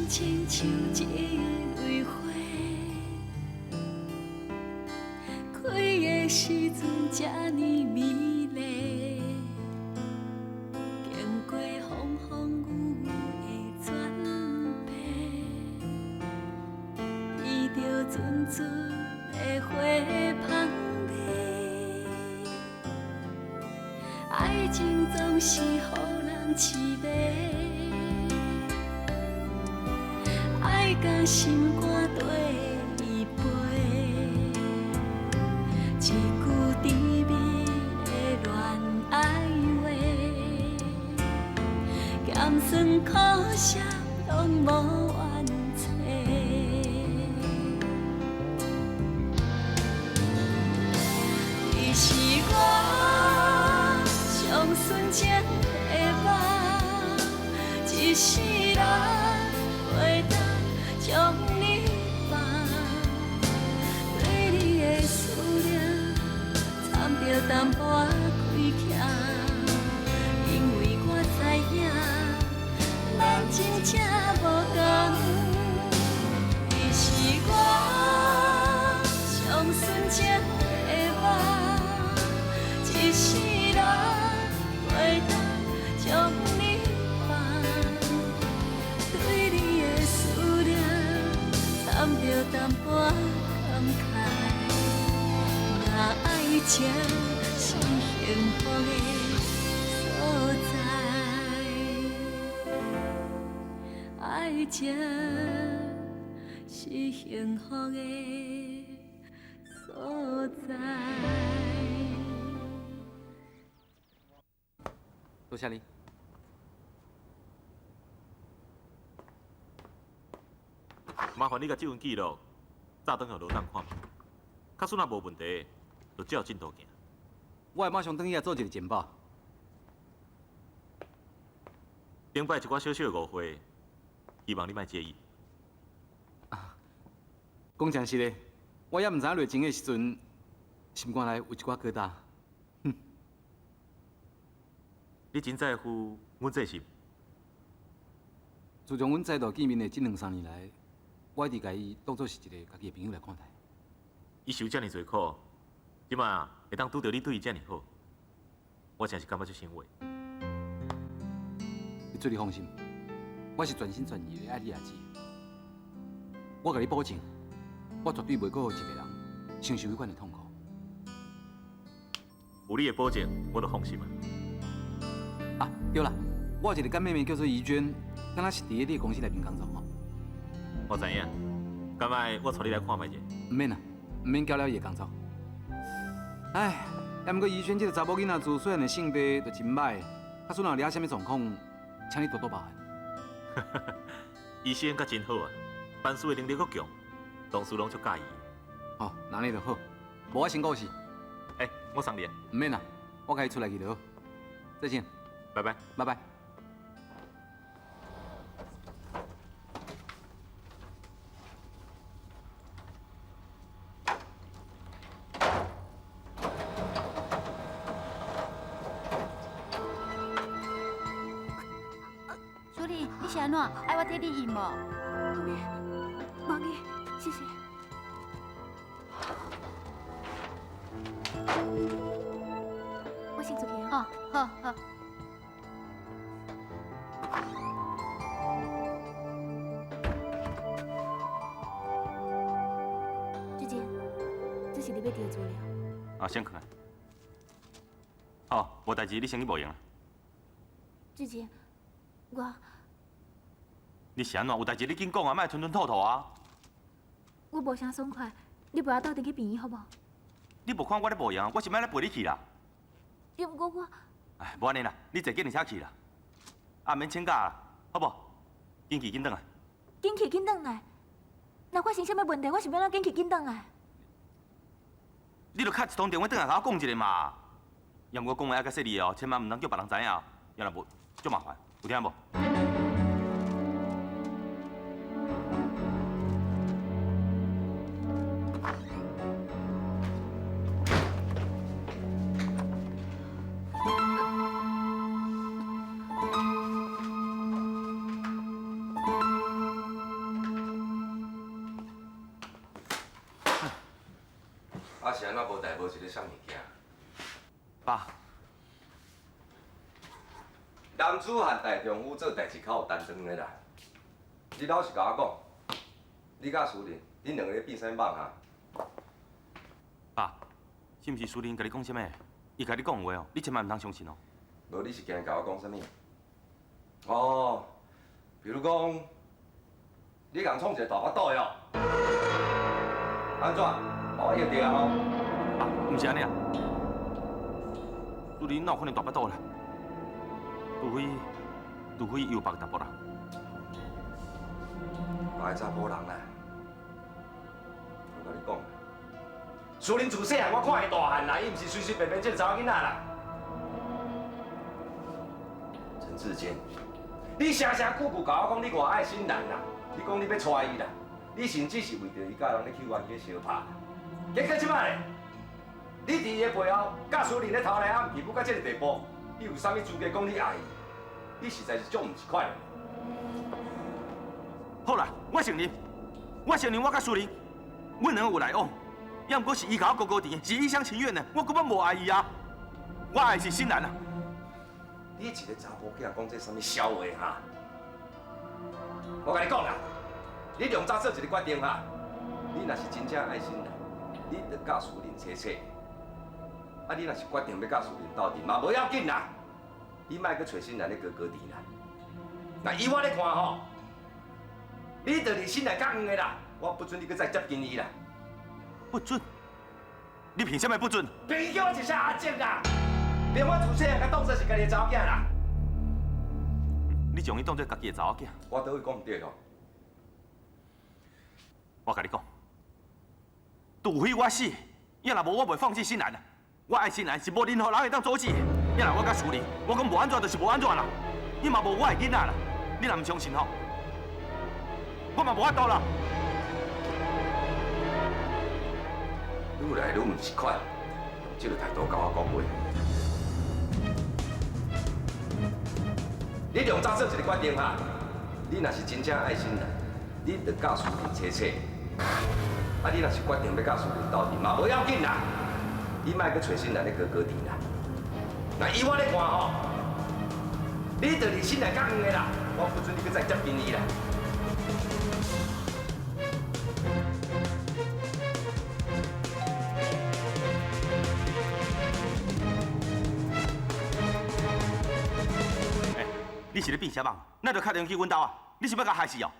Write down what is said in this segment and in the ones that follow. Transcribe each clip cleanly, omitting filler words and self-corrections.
亲像一蕊花，开的时阵这呢美丽，经过风风雨雨的转变，闻着阵阵的花香味，爱情总是予人痴迷。 爱甲心肝底依背，一句甜蜜的恋爱话，咸酸苦涩拢无怨猜。你是我上纯情的梦，一世人袂当。 将你放，对你的思念掺着淡薄亏欠，因为我知影，咱真正无同。你是我上纯情的梦，一世人袂当将你放，对你的思念。 掺着淡薄感慨，若爱情是幸福的所在，爱情是幸福的所在。多谢你。 麻烦你甲这份记录早转互罗董看嘛，假使若无问题，就照进度行。我会马上转去做一个简报。顶摆一寡小小的误会，希望你莫介意。讲真实的，我也毋知影落情的时阵，心肝内有一寡疙瘩。你真在乎阮这心？自从阮再度见面的这2、3年来。 我一直甲伊当作是一个家己的朋友来看待。伊受遮尔多苦，即马会当拄到你对伊遮尔好，我真是感觉足欣慰。你做你放心，我是全心全意的爱你阿姊。我甲你保证，我绝对袂阁让一个人承受迄款的痛苦。有你的保证，我就放心啊。啊，对啦，我有一个干妹妹叫做怡娟，敢若是伫你的公司内面工作吼。 我知影，敢卖我带你来看卖者？唔免啦，唔免交了伊的工作。唉，也毋过怡萱这个查某囡仔自细汉的性格就真歹，假使若惹什么状况，请你多多包涵。伊性格真好啊，办事的能力阁强，同事拢足介意。哦，那你就好，无我先告辞。我送你。唔免啦，我甲伊出来去就好。再见，拜拜。拜拜。 你是安怎？爱我替你印无？无嘢，谢谢。我先出去啊。哦，好好。志杰，这是你要调资料。啊，先去。哦，无代志，你先去无用啊。志杰，我。 你是安怎？有代志你紧讲啊，莫吞吞吐吐啊！我无啥爽快，你陪我斗阵去病院好无？你无看我咧无样，我是要来陪你去啦。要不过我……哎，无安尼啦，你坐计程车去啦，啊免请假啦，好无？紧去紧转来。紧去紧转来。若发生啥物问题，我是要怎紧去紧转来？你著敲一通电话转来甲我讲一下嘛。要毋过讲话爱较细腻哦，千万毋通叫别人知影，要若无足麻烦，有听无？啊是安怎无代无志咧啥物件？爸，男子汉大丈夫做代志较有担当的啦。你老实甲我讲，你甲苏玲，恁两个咧变啥梦啊？爸，是毋是苏玲甲你讲什么？伊甲你讲话哦，你千万唔通相信哦。无你是惊甲我讲啥物？哦，比如讲，你共创一个大巴肚哟？安怎？我会着哦。爸，毋是安尼啊。苏玲哪有可能大巴肚啦？除非伊有别个查甫人。别个查甫人啦，我甲你讲，苏玲自细汉我看伊大汉啦，伊毋是随随便便这个查某囡仔啦。陈志坚，你声声句句甲我讲你偌爱新兰啦，你讲你要娶伊啦，你甚至是为着伊甲人咧去冤家相拍。结果即摆咧，你伫伊的背后，甲苏玲咧偷来暗去，要到这个地步，你有啥物资格讲你爱伊？你实在是做毋是快乐。好啦，我承认，我甲苏玲，阮两个有来往，也毋过是伊甲我勾勾甜，是一厢情愿的，我根本无爱伊啊。我爱的是新兰啊。你一个查甫囝讲这什么笑话哈？我甲你讲啦，你两早做一个决定哈，你若是真正爱新兰，你着甲苏玲切切。啊，你若是决定要甲苏玲斗阵嘛，无要紧啦，你莫去找新兰咧哥哥甜啦。那以我咧看吼，你着离新兰较远的啦，我不准你再接近伊啦。不准？你凭什么不准？凭伊叫我一声阿姐啦，连我自细汉甲当作是家己的查某囝啦。你将伊当作家己的查某囝？我倒会讲毋对咯。我甲你讲，除非我死，也若无我袂放弃新兰啊！我爱新兰是无任何人会当阻止的。也若我甲苏玲，我讲无安怎就是无安怎啦。你嘛无我的囡仔啦，你若唔相信吼，我嘛无法度啦。愈来愈唔是款，用这个态度甲我讲话。你两早做一个决定哈，你若是真正爱新兰，你着甲苏玲切切。啊，你若是决定要甲苏玲斗阵嘛，无要紧啦，你莫去找新兰咧哥哥甜啦。那以我咧看吼，你着离新兰较远的啦，我不准你再接近伊啦。你是咧变啥梦？那就敲电话去阮兜啊！你是要甲害死哦？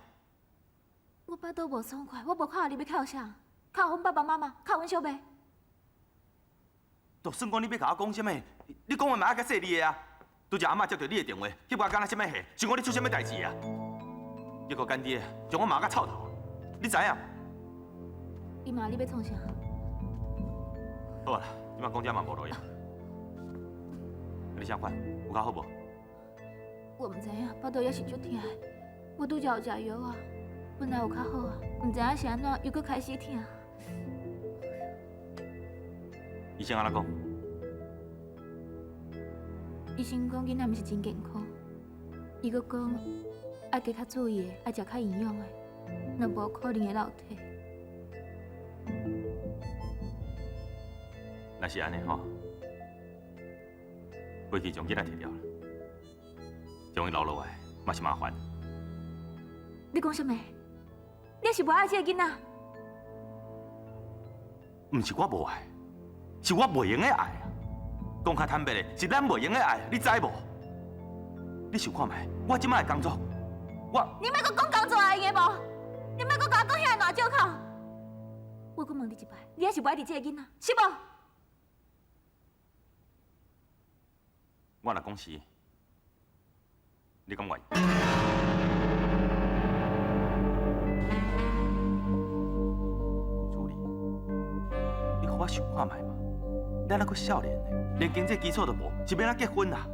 我巴肚无爽快，我无看到你要哭啥，哭阮爸爸妈妈，哭阮小妹。就算讲你要甲我讲什么，你讲话嘛爱较细腻的啊！拄只阿嬷接到你的电话，叫我讲咱什么事，想讲你出什么代志啊？结果干爹将我骂甲臭头，你知影？伊妈，你要创啥？好啦，你莫讲这嘛无路用。你啥款？有较好无？我唔知影，巴肚也是足痛的。我拄才有食药啊，本来有较好啊，唔知影是安怎又搁开始痛。医生安怎讲？医生讲囡仔毋是真健康，伊搁讲爱加较注意的，爱食较营养的，若无可能会落体。若是安尼吼，回去将囡仔摕掉了，将伊留落来嘛是麻烦。你讲什么？你是无爱这个囡仔？毋是我无爱，是我袂用的爱啊！讲较坦白的，是咱袂用的爱，你知无？你想看觅，我即摆的工作，你莫搁讲工作啊，用的无？你莫搁甲我讲遐烂借口。我搁问你一摆，你还是无爱你这个囡仔，是无？我若讲是，你敢愿意？助理，你互我想看觅嘛？咱还阁少年呢，连经济基础都无，是要哪结婚啊？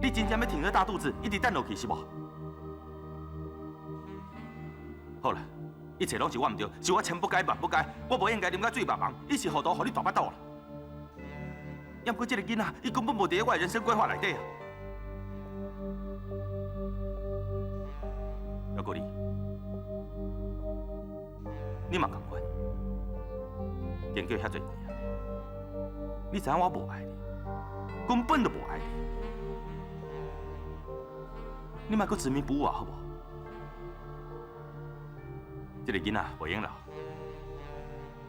你真正要挺个大肚子，一直等落去是无？好啦，一切拢是我唔对，是我千不该万不该，我无应该啉到水茫茫，一时糊涂，互你大巴肚啦。要不过这个囡仔，伊根本无伫我的人生规划内底啊。要过你嘛同款，研究遐侪年啊，你知影我无爱你，根本就无爱你。你莫搁自鸣不我好无？这个囡仔袂用了，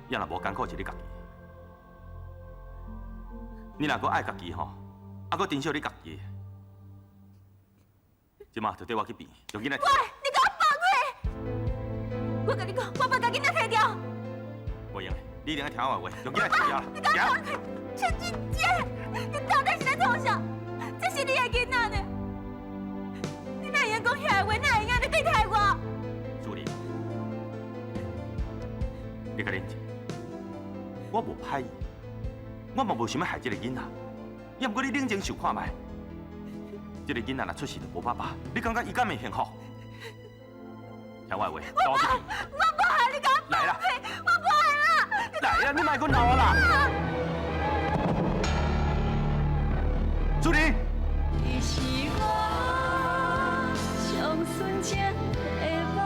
也若无艰苦是你家己。你若搁爱家己吼，还搁珍惜你家己。即马就带我去变，用囡仔。喂，你给我放开！我跟你讲，我把囡仔摕掉。袂用的，你一定要听我的话，用囡仔摕掉啦。你给我放开！陈俊杰，你到底是在创啥？这是你的囡仔呢？你哪会讲遐话？哪会安尼对待我？主任，你较认真，我无歹意，我嘛无想要害这个囡仔，也毋过你冷静想看卖。这个囡仔若出世就无爸爸，你感觉伊敢会幸福？听我的话，到我去。我不爱你，给我来啦！我不爱啦！来啦，你莫搁闹我啦！主任，伊是我上纯情的梦，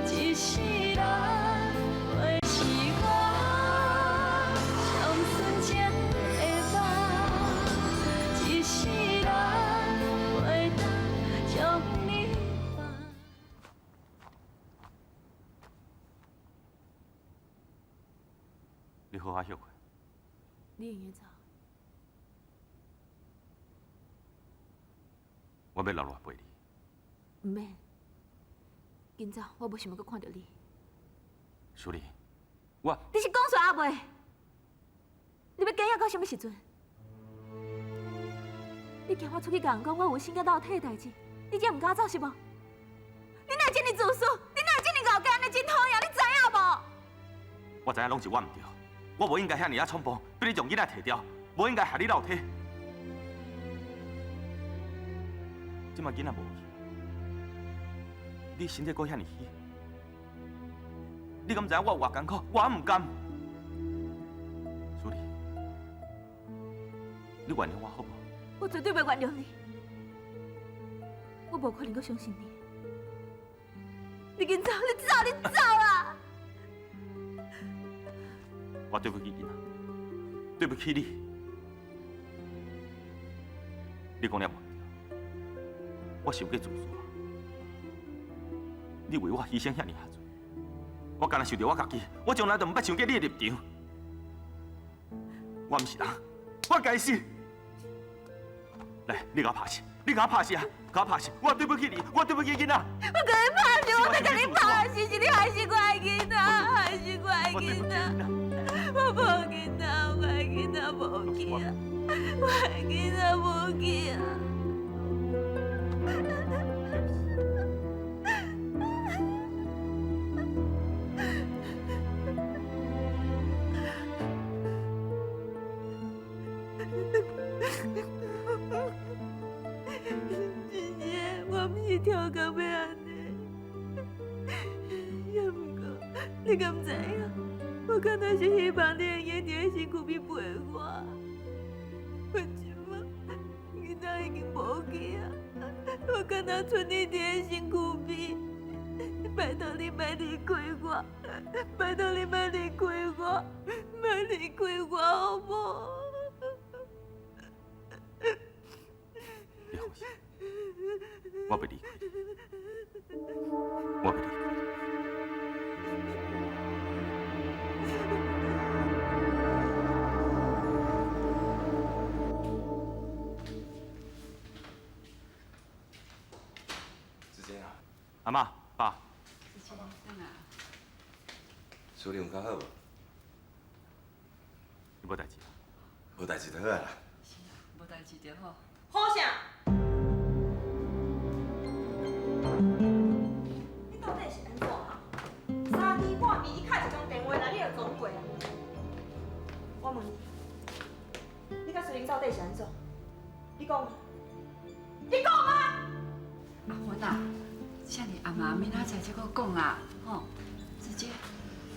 一世人会是我上纯情的梦，一世人会当将你放。你好好休困。你应该走。我要留落陪你。唔免，今早我无想要搁看到你。主任，我你是讲煞阿袂？你要假要到什么时阵？你惊我出去甲人讲我有生甲老体的代志，你才唔敢走是无？你哪会这么自私？你哪会这么傲娇，安尼真讨厌？你知影无？我知影拢是我唔对，我无应该遐尔啊冲动，被你将囡仔摕掉，无应该害你老体。即摆囡仔无去，你身体搁遐尔虚，你敢知影我有偌艰苦？我唔甘。主任，你原谅我好无？我绝对袂原谅你，我无可能搁相信你。你紧走，你走，你走啊！我对不起囡仔，对不起你。你讲了无对，我是有过自私。你为我牺牲遐尔多，我干那想着我家己，我从来就唔捌想过你的立场。我唔是人，我该死。来，你给我拍死，你给我拍死啊！给我拍死！我对不起你，我对不起囡仔。我跟你拍死，我跟你拍死，是你害死我的囡仔，害死我的囡仔。我无囡仔，我的囡仔无去啊，我的囡仔无去啊。姐姐，我不是跳到要安尼，也不过，你敢知影？我敢若是希望你会用你的身躯去陪我。我即马囡仔已经无去啊，我敢若剩你伫的身躯边。拜托你莫离开我，拜托你莫离开我，莫离开我好无？你放心，我袂离开你，我袂离开你。子健啊，阿妈、爸，处理有较好无？你无代志啊？无代志就好啊啦。无代志就好。好啥？你到底是安怎啊？3更半暝，伊敲一通电话来，你就装过啊？我问你，你甲苏玲到底是安怎？你讲啊？你讲啊！阿芬啊，遮尔暗啊，明仔载才搁讲啊，吼，直接，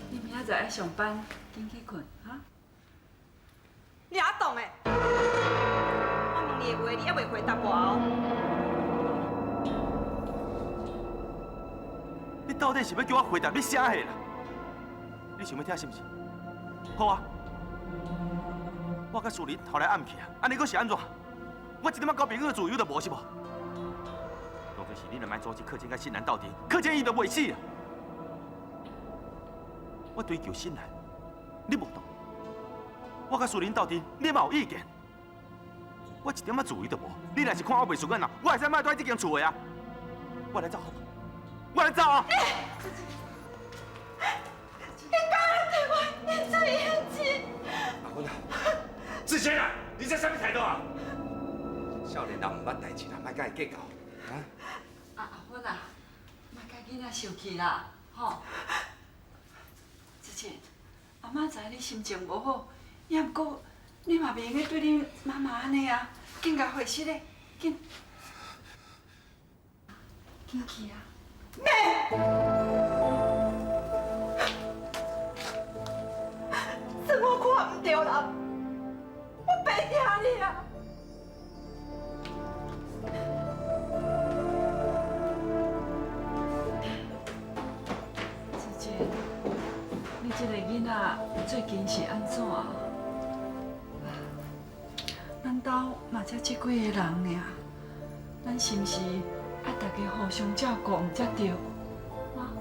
你明仔载爱上班，紧去困，哈？你阿懂诶？我问你的话，你还袂回答我哦？你到底是要叫我回答你啥货啦？你想要听是不是？好啊，我甲树林后来暗去啊，安尼阁是安怎？我一点仔交朋友的自由都无是无？当作是你若卖组织柯建甲新兰斗阵，柯建伊就袂死啊！我追求新兰，你无懂。我甲树林斗阵，你嘛有意见。我一点仔自由都无，你若是看我袂顺眼啊，我会使卖蹛这间厝的啊！我来走好不？我来走啊！你敢对我念出言情？阿芬啊，志坚啊，你这什么态度啊？少年人唔捌代志啦，莫甲伊计较，啊？阿芬啊，莫甲囡仔生气啦，吼。子健，阿妈知你心情无好，也毋过你嘛袂用个对恁妈妈安尼啊，紧甲回息咧，紧去啊！算我看唔对啦，我白听你啊！子健，你这个囡仔最近是安怎啊？咱兜嘛才这几个人尔，咱是毋是爱大家互相照顾才对？啊？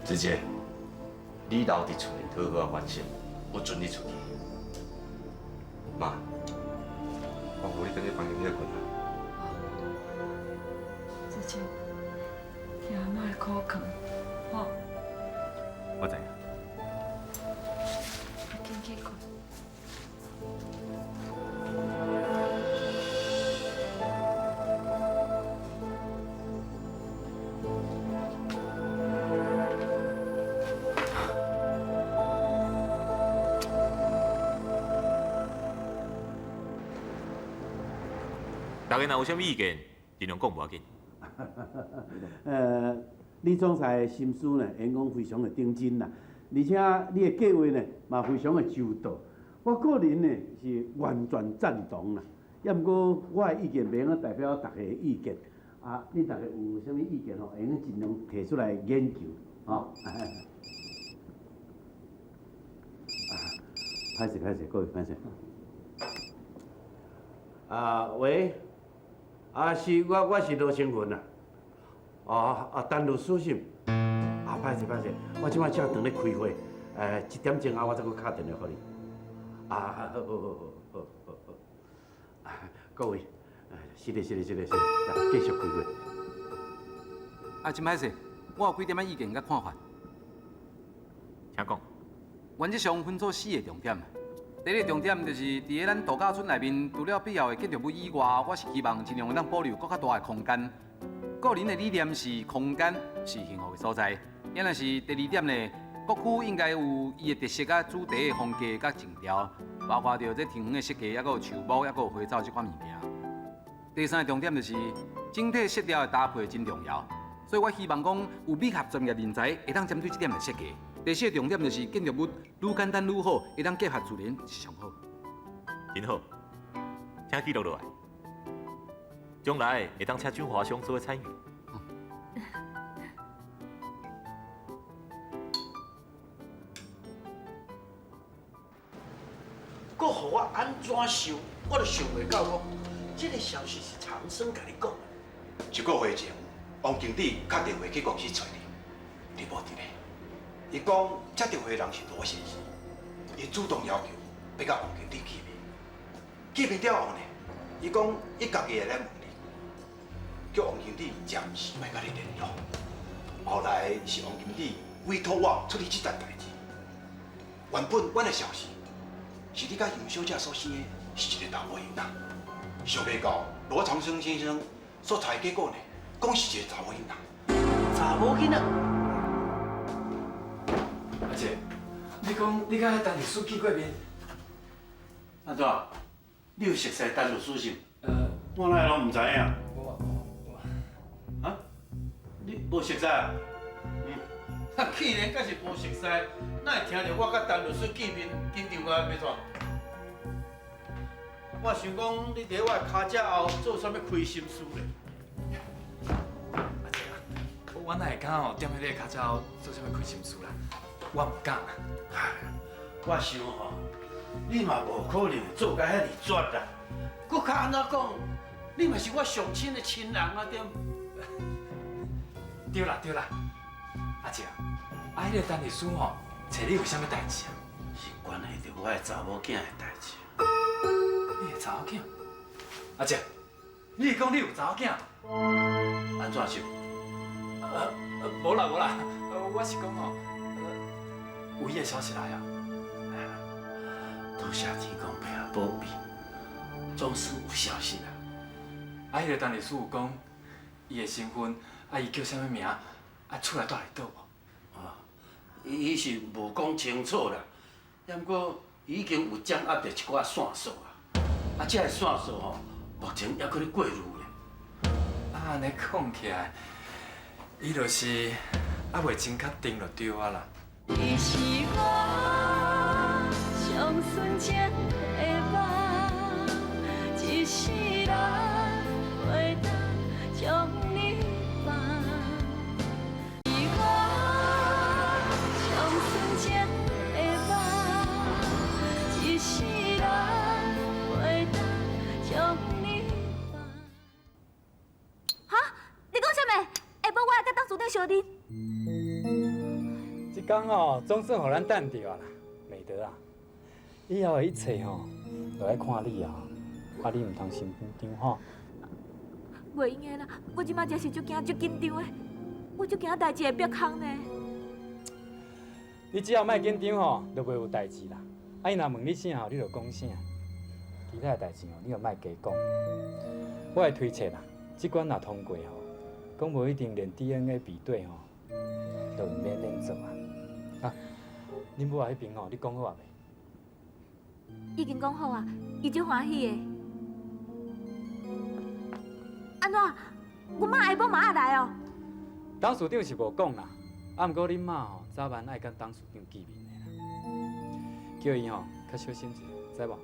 志坚，你留伫厝内好好反省，不准你出去。妈，我扶你回去房间歇困啊。子健，听阿妈的苦劝，吼，我知影。紧去困。大家若有啥物意见，尽量讲无要紧。李总裁的心思呢，员工非常的认真啦，而且你的计划呢，嘛非常的周到。我个人呢是完全赞同啦。也毋过我的意见袂用代表大家的意见，啊，你大家有啥物意见吼，会用尽量提出来研究，吼。歹势，各位歹势。喂。是我是罗成云啊。单律师信。歹势，我即摆正当咧开会，1点钟后我再去敲电话给你。好。各位，是的，来继续开会。真歹势，我有几点仔意见甲看法。请讲。原则上分做4个重点。第一个重点就是伫个咱度假村内面，除了必要的建筑物以外，我是希望尽量让保留更较大的空间。个人的理念是空间是幸福的所在。也若是第2点呢，各区应该有伊的特色甲主题的风格甲情调，包括着这庭园的设计，还有树木，还有花草这款物件。第3个重点就是整体色调的搭配真重要，所以我希望讲有美学专业人才会当针对这点来设计。第4个重点就是建筑物愈简单愈好，会当结合自然是上好。真好，请记录落来，将来会当请俊华兄做参与。搁互我安怎想，我都想袂到讲，这个消息是长生甲你讲的。1个月前，王经理确定会去公司找你，你无伫咧。伊讲接电话的人是罗先生，伊主动要求要甲王经理见面。见面了后呢，伊讲伊家己会来问你，叫王经理暂时莫甲你联络。后来是王经理委托我处理这件代志。原本阮的消息是你甲杨小姐所生的是一个查某囡仔，想袂到罗长生先生所查的结果呢，讲是一个查某囡仔。查某囡仔。阿姐，你讲你甲陈律师见过面？安怎？你有熟悉陈律师是？我哪会拢唔知影？啊？你无熟悉啊？既然敢是无熟悉，哪会听到我甲陈律师见面，紧张啊要怎？我想讲，你伫我的脚趾后做啥物亏心事咧？阿姐啊，我哪会敢哦踮喺你的脚趾后做啥物亏心事啦？我唔敢。我想吼，你嘛无可能做甲遐尼绝啦。搁较安怎讲，你嘛是我上亲的亲人啊，对。对啦对啦，阿姐，啊，迄个陈律师吼，找你有啥物代志啊？是关系到我的查某囝的代志。你的查某囝？阿姐，你是讲你有查某囝？安怎是？无啦无啦，我是讲吼，有伊的消息来啊。多谢天公伯啊保庇，总算有消息啦。啊，迄个陈律师有讲伊的身份，啊，伊叫啥物名，啊，厝内住会倒无？伊是无讲清楚啦，也毋过已经有掌握着一寡线索啊。啊，这个线索吼，目前还搁咧过滤咧。啊，安尼讲起来，伊就是还袂真确定就对啊啦。你是我上纯情的梦，一世人袂当将你放。是我上纯情的梦，一世人袂当将你放。哈？你讲啥物？下晡我来甲董事长相认。这工吼，总算互咱等到啦，美德啊！以后的一切吼，都要看你啊，啊你唔通心紧张吼。袂用的啦，我即摆真是足惊、足紧张的，我足惊代志会变空呢。你只要莫紧张吼，就袂有代志啦。啊，伊若问你啥吼，你就讲啥。其他的代志吼，你就莫加讲。我会推测啦，这关若通过吼，讲无一定连 DNA 比对吼，都唔免连做啊。啊，恁母啊迄边吼，你讲好啊未？已经讲好啊，伊足欢喜的。安怎？阮妈下晡嘛爱来哦。董事长是无讲啦，啊，毋过恁妈吼早晚爱跟董事长见面的啦，叫伊吼较小心一下，知无？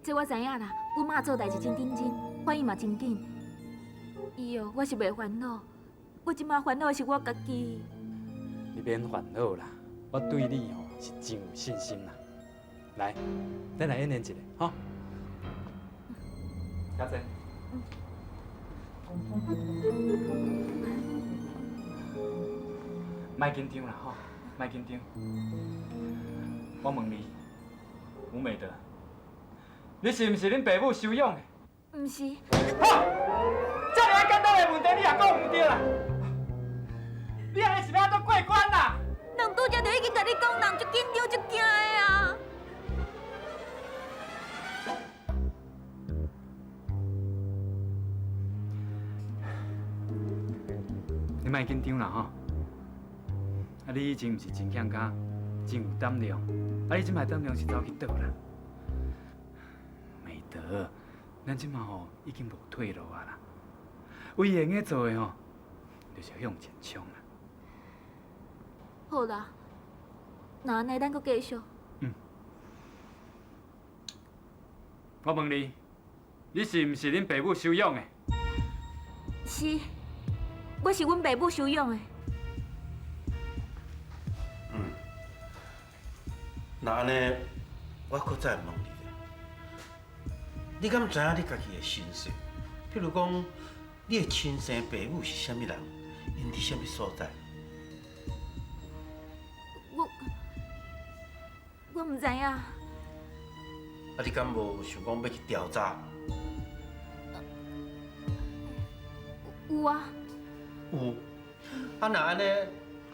这我知影啦，阮妈做代志真认真，反应嘛真紧。伊哦，我是袂烦恼，我即马烦恼的是我家己。你免烦恼啦，我对你吼是真有信心啦。来，咱来演练一下，吼。嘉珍。莫紧张啦，吼，莫紧张。我问你，吴美德，你是毋是恁爸母收养的？毋是。好，这么简单的问题，你也讲唔对啦。你安尼是要安怎过关啦？人拄则就已经甲你讲，人足紧张、足惊的啊！你莫紧张啦吼！啊，你以前毋是真强家，真有胆量，啊，你即摆胆量是走去倒啦？美德，咱即摆吼已经无退路啊啦，唯一用做的吼，就是向前冲啦。好啦，那安尼咱阁继续。我问你，你是毋是恁爸母收养的？是，我是阮爸母收养的。那安尼，我搁再问你咧，你敢知影你家己的身世？譬如讲，你的亲生爸母是啥物人？因伫啥物所在？我毋知影。啊，你敢无想讲要去调查？有啊。有。啊，那安尼，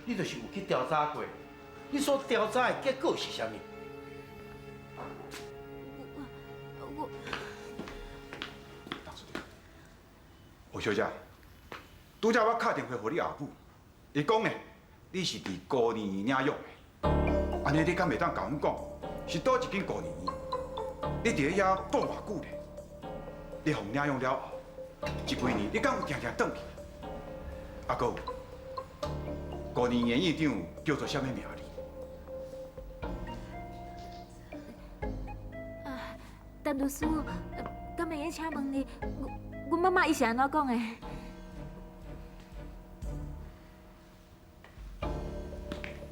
你就是有去调查过？你所调查的结果是啥物？吴小姐，拄则我打电话给你阿母，伊讲呢，你是伫高年领养的。安尼你敢袂当甲阮讲，是倒一间高年院？你伫咧遐住偌久咧？你互领养了后，这几年你敢有定定转去？啊，搁有，高年院院长叫做啥物名哩？陈律师，敢会用请问你，阮妈妈伊是安怎讲的？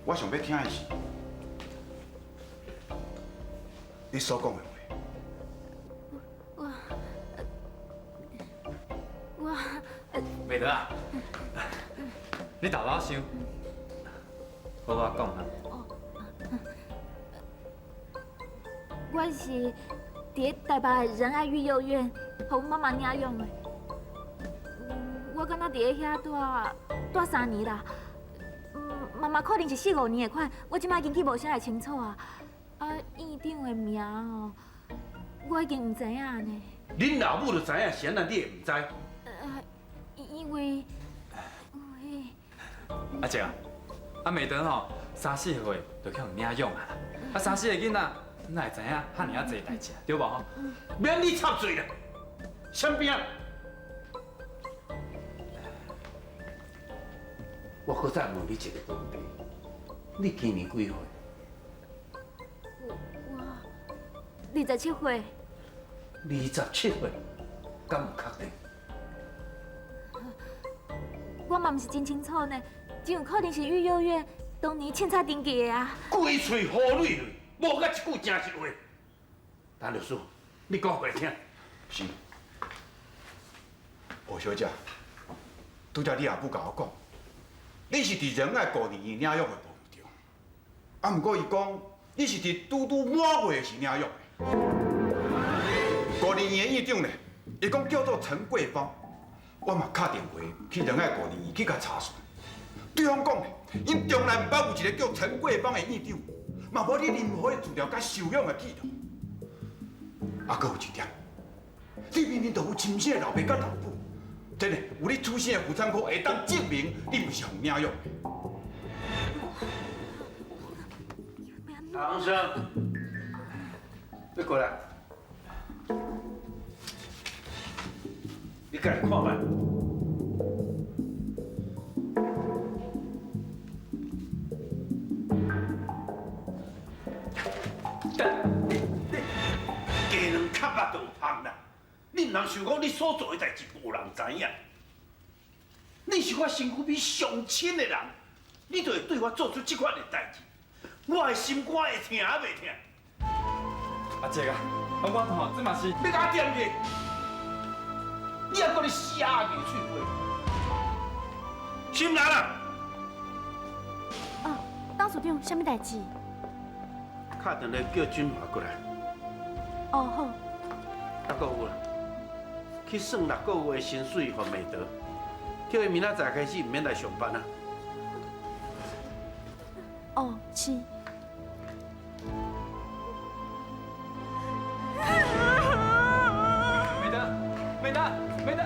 我想要听的是，你所讲的话。我美德啊，你豆老想，好我讲啊。我是伫台北的仁爱育幼院，互阮妈妈领养的。我敢若伫咧遐住3年啦。妈妈可能是4、5年的款，我即摆已经记无啥会清楚啊。院长的名哦，我已经唔知影呢。恁老母就知影，显然你会唔知？因为阿姐啊，美德吼3、4岁就去互领养啊啦。3、4个囡仔哪会知影遐尔啊侪代志啊？对无吼？免你插嘴啦，身边。我搁再问你一个问题：你今年几岁我27岁。27岁，敢有确定？我嘛唔是真清楚呢，只有可能是育幼院当年凊彩登记的啊。规嘴胡蕊蕊，无甲一句正实话。陈律师，你讲互来听。是。吴小姐，拄则你阿母甲我讲，你是伫仁爱孤儿院领养的无对。毋过伊讲你是伫拄满月时领养的。孤儿院院长呢，伊讲叫做陈桂芳。我嘛打电话去仁爱孤儿院去甲查询，对方讲呢，因从来毋捌有一个叫陈桂芳的院长，嘛无你任何的资料甲收养的记录。搁有一点，你明明就有亲生的老爸甲老母，真的有你出生的妇产科会当证明你不是互领养的。唐生，你过来，你家己看卖。鸡卵壳肉都有香啦！你毋通想讲你所做的代志无人知影。你是我身躯边上亲的人，你就会对我做出这款的代志，我的心肝会疼还袂疼？阿姐啊，我吼这嘛是你甲我点去！你还搁咧瞎言碎话，心难啦！董事长，什么代志？打电话叫俊华过来。哦，好。还搁有啦，去算6个月的薪水给美德，叫伊明仔载开始唔免来上班啊。哦，是。美德，美德，美德。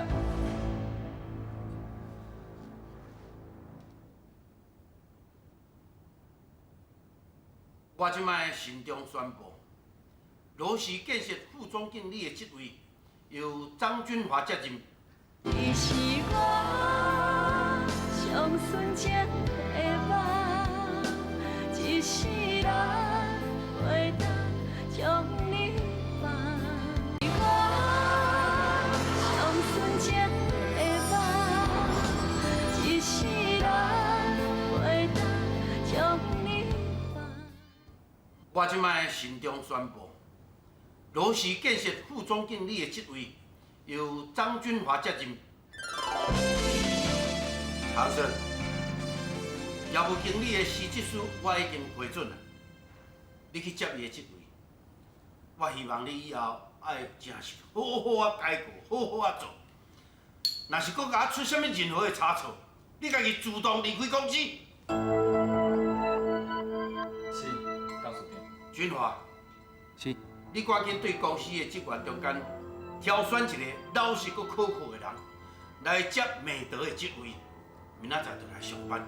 我即摆慎重宣布，罗氏建设副总经理的职位由张俊华接任。你是我上纯情的梦，一世人袂当将你放。我上纯情的梦，一世人袂当将你放。我即摆慎重宣布，罗氏建设副总经理的职位由张俊华接任。唐生，业务经理的辞职书我已经批准了，你去接伊的职位。我希望你以后爱真是好好啊改过，好好啊做。若是搁甲我出什么任何的差错，你家己主动离开公司。是，董事长。俊华，是。你赶紧对公司的职员中间挑选一个老实搁可靠的人来接美德的职位，明仔载就来上班。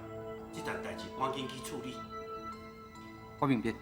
这件代志赶紧去处理。我明白。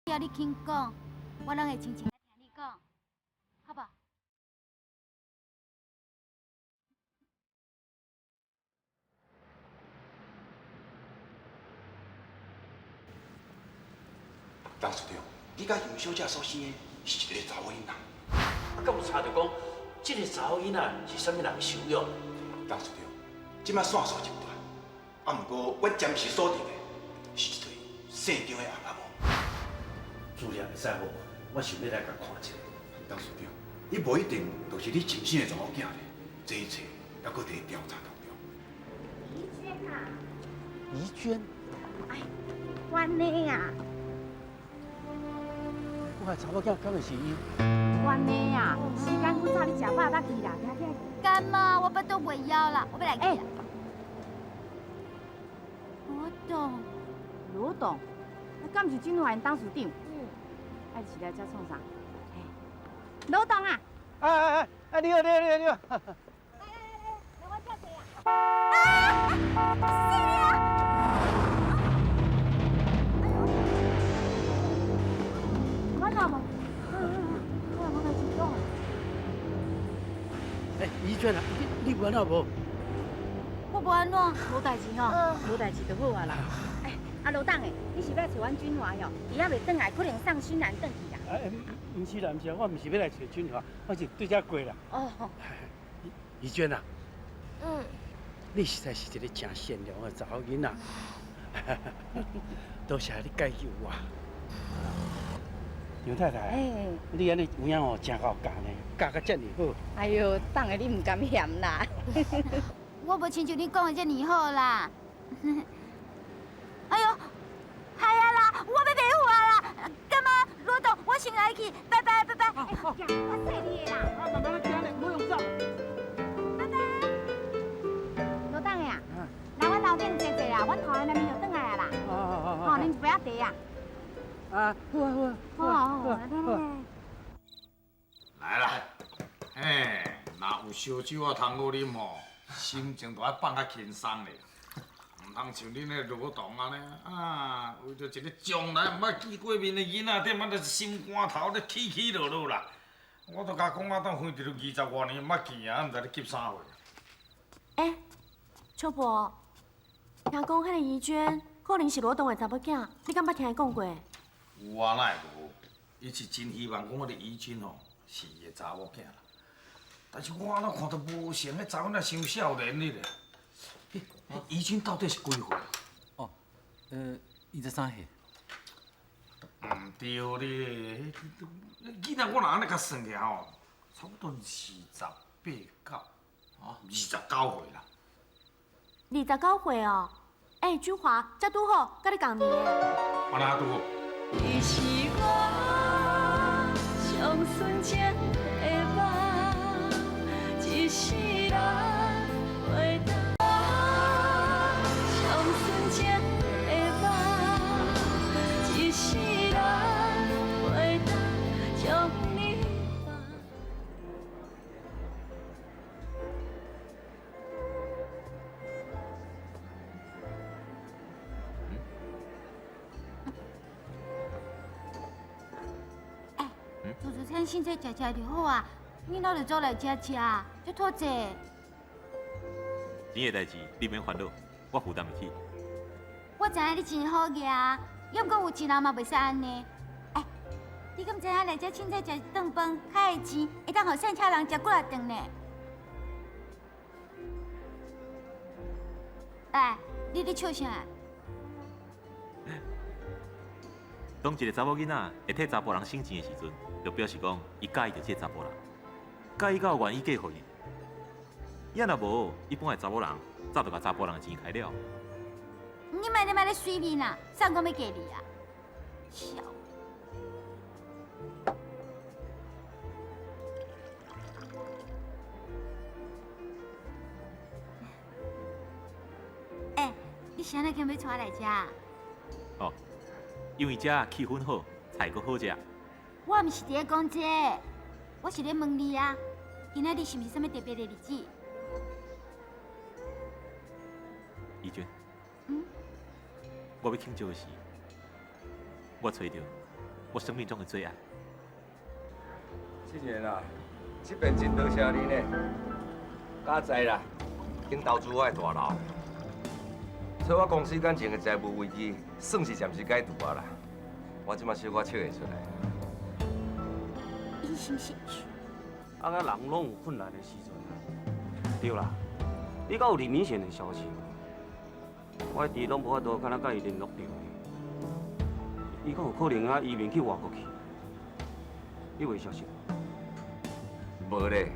要你轻讲，我拢会静静来听你讲，好不好？董事长，你甲杨小姐所生的是一个查某囡仔。啊，敢有查着讲，这个查某囡仔是啥物人收养？董事长，即摆线索真大，啊，毋过我暂时锁定的是一对姓张的阿爸母。资料会使无？我想要来甲看一下。董事长，伊无一定就是你亲生的查某囝咧，这一切还搁在调查当中。怡娟啊，怡娟，哎，阮的呀，我查某囝敢会是伊？阮的呀，时间不早，你食饱再去啦，干妈，我不都袂枵啦，我要来去啦。罗董，罗董，啊，敢是金华园董事长？爱是来遮创啥？罗董啊！哎，你好，你好，你好，你好。来我遮坐啊！是啊！我哪无？我来去讲。哎，怡娟啊，你有安怎无？我无安怎？无代志吼，无代志就好啊啦。哎，啊罗董诶，你是要找阮君华哟？伊还袂转来，可能送新兰转去啦。哎，唔是啦，唔是啦，我唔是要来找君华，我是对遮过啦。哦。怡娟啊，你实在是一个真善良的查某囡仔，多谢你解救我。杨太太，你安尼有影哦，真好教呢，教甲遮尔好。哎呦，董诶，你唔敢嫌啦。我无亲像你讲的遮尔好啦。哎呦，系啊啦，我要白活啦！干嘛？罗董，我先来去，拜拜拜拜。我说你的啦。慢慢行咧，唔好用走。拜拜。罗董呀，来阮楼顶坐坐啦，阮头下面就转来啊啦。好，恁一杯仔茶啊。啊，好啊好啊。好，来啦，哎，若有烧酒啊通好啉吼，心情都爱放较轻松咧。唔通像恁那罗董安尼啊，为着一个从来唔捌见过面的囡仔，点啊，就是心肝头咧起起落落啦。我都甲讲啊，当分着20多年唔捌见啊，唔知你急啥货。哎，秋婆，听讲迄个怡娟可能是罗董的查某囝，你敢捌听伊讲过？有啊，哪会无？伊是真希望讲我哋怡君吼是伊的查某囝啦。但是我哪看到无像迄查某仔伤少年哩咧。怡君到底是几岁？哦，23岁。唔对咧，囡仔我若安尼甲算起来吼，差不多28到29岁啦。 29岁哦，哎，俊华，这拄好，甲你同年的。安那拄好？你是我上纯情的梦，一世人袂当。上纯情的梦，一世人袂当将你放。 自助餐凊彩食食就好啊，恁老就走来遮食，就拖济。钱的代志你免烦恼，我负担得起。我知影你真好个，要不过有钱人嘛袂使安尼。哎，你敢知影来遮凊彩食一顿饭，开的钱会当互善巧人食几啊顿呢？哎，你咧笑啥？当一个查某囡仔会替查甫人省钱的时阵，就表示讲伊介意着这个查甫人，介意到愿意嫁互伊。要若无，一般的查某人早就甲查甫人的钱开了。你莫咧水面啦，上讲要嫁你啊！笑。哎，你啥来今要带我来遮？哦，因为遮气氛好，菜阁好食。我毋是伫咧讲这个，我是咧问你啊，今仔日是毋是啥物特别的日子？怡娟，我要庆祝的是，我找到我生命中的最爱。今年啊，这边真多谢你呢。加在啦，经投资我的大楼，所以我公司感情的财务危机算是暂时解除啊啦。我即马小可笑会出来。因心兴趣。啊，个人拢有困难的时阵啊。对啦，你敢有李明显的消息？我一直拢无法度敢若甲伊联络着。伊敢有可能啊移民去外国去？你有消息？无咧，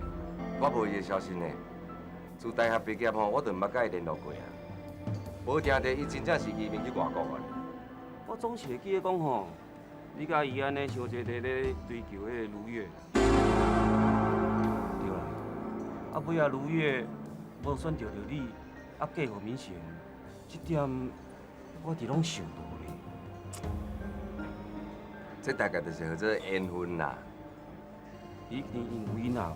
我无伊的消息呢。自大学毕业吼，我就毋捌甲伊联络过啊。无听着伊真正是移民去外国啊。我总是会记得讲吼，你甲伊安尼相齐在咧追求迄个如月。对啦，啊尾啊如月无选着你，啊嫁互明贤，这点我伫拢想到咧。这大概就是叫做缘分啦。你一定有囡仔吧？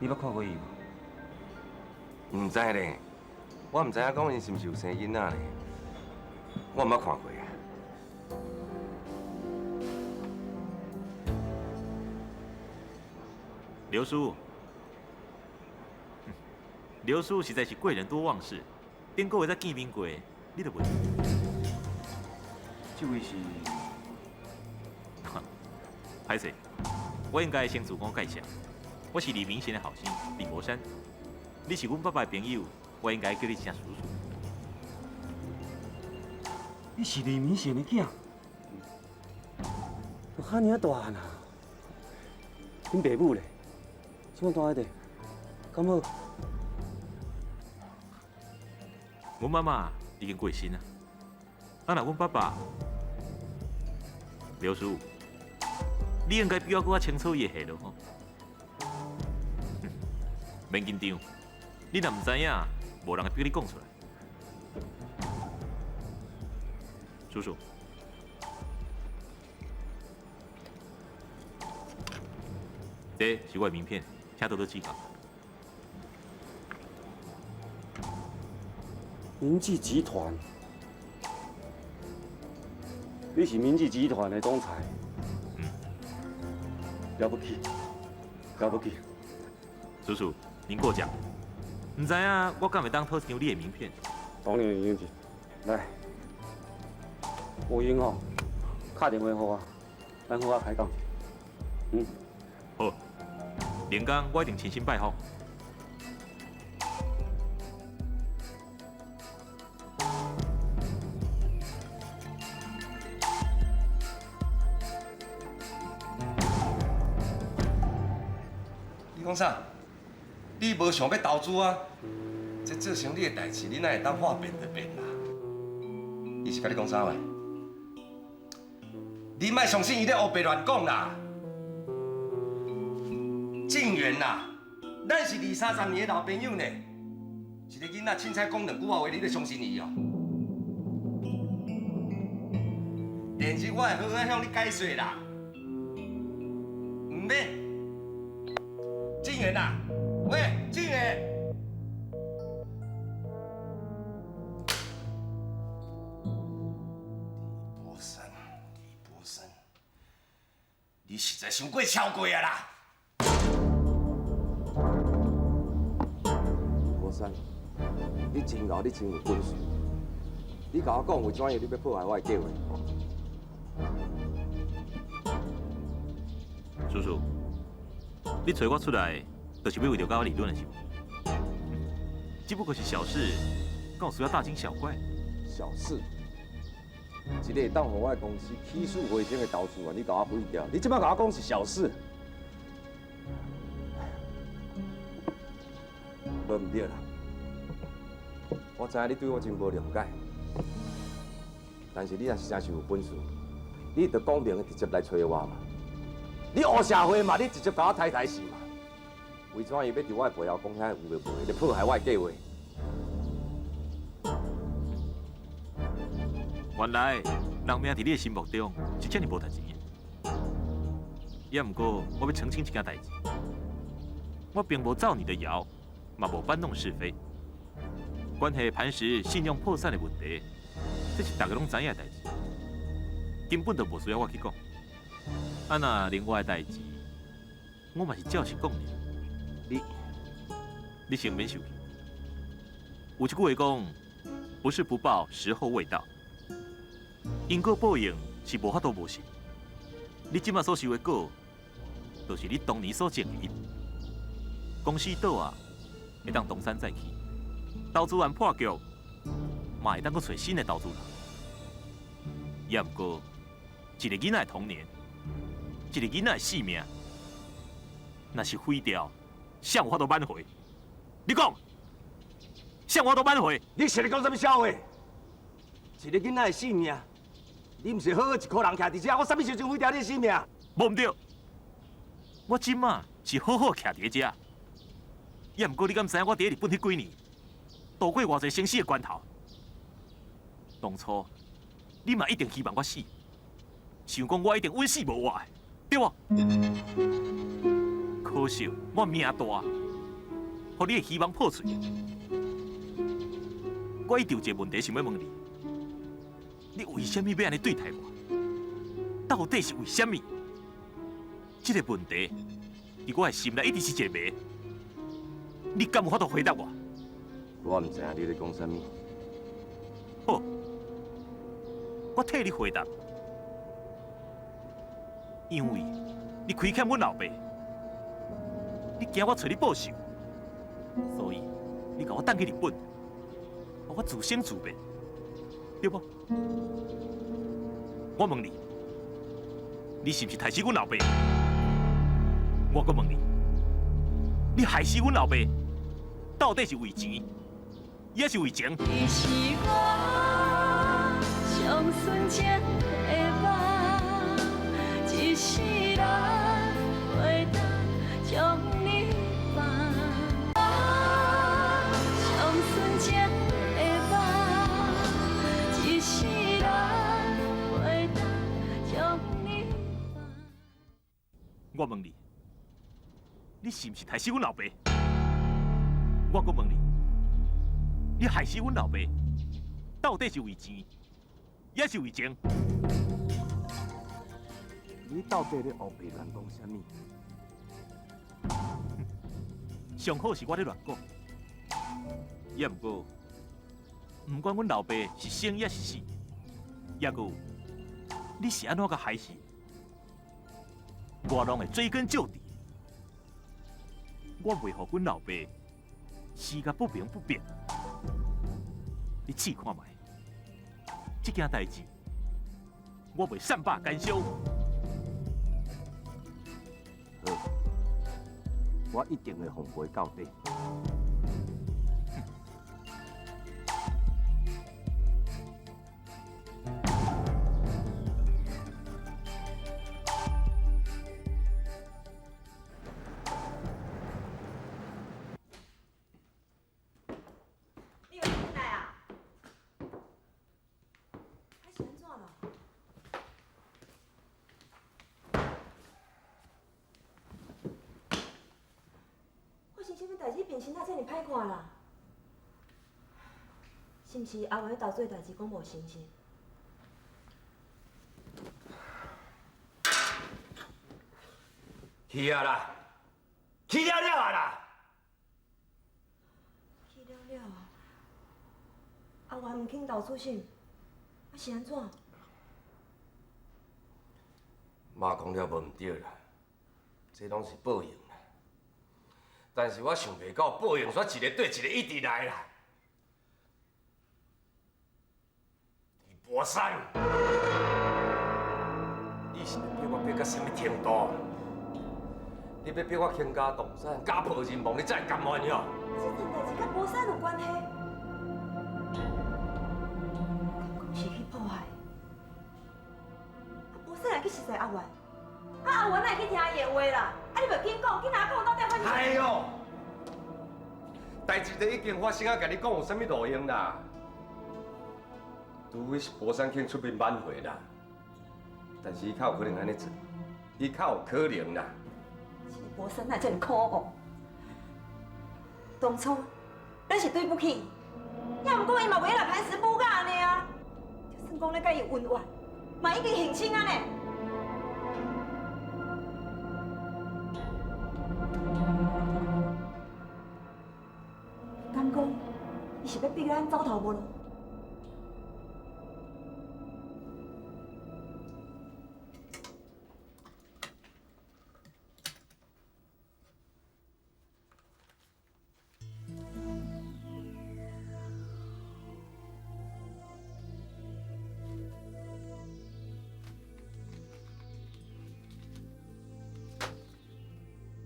你捌看过伊无？唔知咧，我唔知影讲伊是毋是有生囡仔咧，我毋捌看过啊。刘叔，刘叔实在是贵人多忘事，顶个月才见面过，你都袂。这位是？歹势，我应该先自我介绍，我是李明贤的后生李博山。你是阮爸爸的朋友，我应该叫你一声叔叔。你是李明贤的囝，都遐尔大汉啊！恁爸母咧，怎么大一点？敢好？阮妈妈已经过身啊，啊那阮爸爸，刘叔，你应该比我搁较清楚伊的下落吼。免紧张。你若唔知影，无人会逼你讲出来。叔叔，这是我的名片，请多多指教。明记集团，你是明记集团的总裁，了不起，了不起。叔叔，您过奖。唔知影我敢会当偷张你的名片？当然有是，来，有闲吼，打电话给我，咱好好开讲。好，连工我一定亲身拜访。你讲啥？你无想要投资啊？这做生意的代志，你哪会当话变就变啦？伊是甲你讲啥话？你莫相信伊咧胡白乱讲啦！静源啦，咱是20-30年的老朋友呢。一个囡仔凊彩讲两句话话，你就相信伊哦？电视我会好好向你解说啦。唔免，静源啦，喂，静源。你实在伤过超过啊啦！国山，你真牛，你真有本事。你甲我讲为怎样你要破坏我的计划？叔叔，你找我出来，就是要为着跟我理论的是无？只不过是小事，干有需要大惊小怪？小事。一个当互我的公司起死回生的投资案，你甲我毁掉，你即摆甲我讲是小事，无唔对啦。我知影你对我真无谅解，但是你若是真是有本事，你着讲明直接来找我嘛。你黑社会嘛，你直接甲我抬是嘛？为怎伊要伫我的背后讲遐有的无的，来破坏我的计划？原来人命伫你的心目中是这么无值钱的。也毋过，我要澄清一件代志，我并无造你的谣，嘛无搬弄是非。关系磐石信用破产的问题，这是大家拢知影的代志，根本就无需要我去讲。啊那另外的代志，我嘛是照实讲的。你先免受气。有一句话讲，不是不报，时候未到。因果报应是无法度无信。你即马所受的果，就是你当年所种的因。公司倒啊，会当东山再起；投资人破局，嘛会当搁找新的投资人。也毋过，一个囡仔的童年，一个囡仔的性命，若是毁掉，谁有法度挽回？你讲，谁有法度挽回？你是咧讲什么笑话？一个囡仔的性命，你毋是好好一个人徛伫遮，我啥物时阵毁掉你的性命？无毋对，我即马是好好徛伫遮。也毋过，你敢知影我伫日本迄几年，度过偌济生死的关头？当初你嘛一定希望我死，想讲我一定稳死无活的，对无？可惜我命大，互你的希望破碎。我一直有一个问题想要问你：你为什么要安尼对待我？到底是为什么？这个问题，伫我的心内一直是一个谜。你敢有法度回答我？我唔知影你咧讲啥物。好，我替你回答。因为你亏欠阮老爸，你惊我找你报仇，所以你甲我等去日本，让我自生自灭，对不？我问你，你是不是害死阮老爸？我搁问你，你害死阮老爸，到底是为钱，也是为情？你是我上纯情的梦，一世人袂当将你放。上纯情的梦，一世人袂当将你放。我问你，你是不是害死阮老爸？我搁问你，你害死阮老爸，到底是为钱，也是为情？你到底咧胡白乱讲啥物？上好是我咧乱讲，也毋过，毋管阮老爸是生也是死，也搁有你是安怎甲害死，我拢会追根究底。我袂互阮老爸死甲不明不变。你试看卖，这件代志，我袂善罢甘休。好，我一定会奉陪到底。什么代志变心态这么歹看啦？是毋是阿元投做代志讲无诚实？去啊啦，去了了啊啦！去了了啊！阿元毋肯投出信，啊是安怎？妈讲了无毋对啦，这拢是报应。但是我想袂到报应煞一个对一个一直来啦。李博山，你是要逼我逼到什么程度？你要逼我倾家荡产、家破人亡，你才会甘愿哟？这件代志甲博山有关系？敢讲是去迫害？博山会去实在阿元？阿元哪会去听伊的话啦？你袂紧讲，紧拿讲到底发生啥？哎呦，代志都已经发生啊，甲你讲有啥物路用啦？除非是博山肯出面挽回啦，但是伊较有可能安尼做，伊较有可能啦。是博山哪这么可恶？当初咱是对不起，也毋过伊嘛袂来磐石补甲安尼啊。就算讲咧甲伊有恩怨，嘛已经认清啊呢。咱走投无路。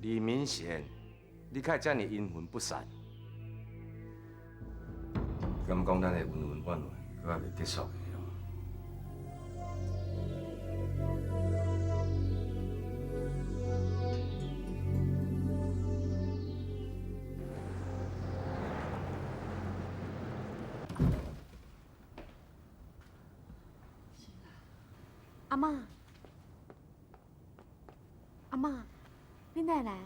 李明贤，你开这么阴魂不散，敢讲咱的恩恩怨怨，搁还未结束的哦。阿嬷，阿嬷，你哪来？